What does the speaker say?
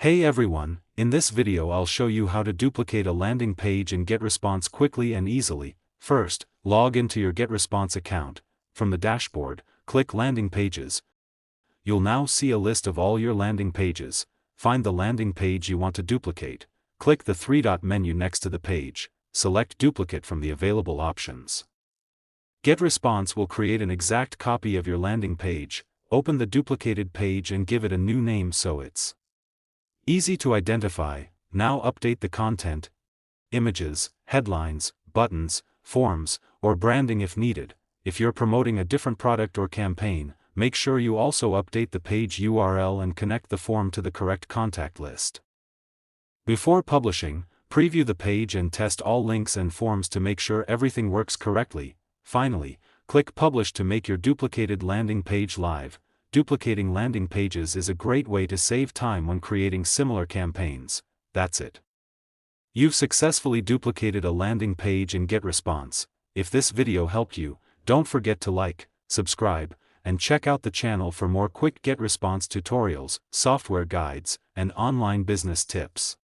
Hey everyone, in this video I'll show you how to duplicate a landing page in GetResponse quickly and easily. First, log into your GetResponse account. From the dashboard, click Landing Pages. You'll now see a list of all your landing pages. Find the landing page you want to duplicate. Click the three-dot menu next to the page. Select Duplicate from the available options. GetResponse will create an exact copy of your landing page. Open the duplicated page and give it a new name so it's easy to identify. Now update the content, images, headlines, buttons, forms, or branding if needed. If you're promoting a different product or campaign, make sure you also update the page URL and connect the form to the correct contact list. Before publishing, preview the page and test all links and forms to make sure everything works correctly. Finally, click Publish to make your duplicated landing page live. Duplicating landing pages is a great way to save time when creating similar campaigns. That's it. You've successfully duplicated a landing page in GetResponse. If this video helped you, don't forget to like, subscribe, and check out the channel for more quick GetResponse tutorials, software guides, and online business tips.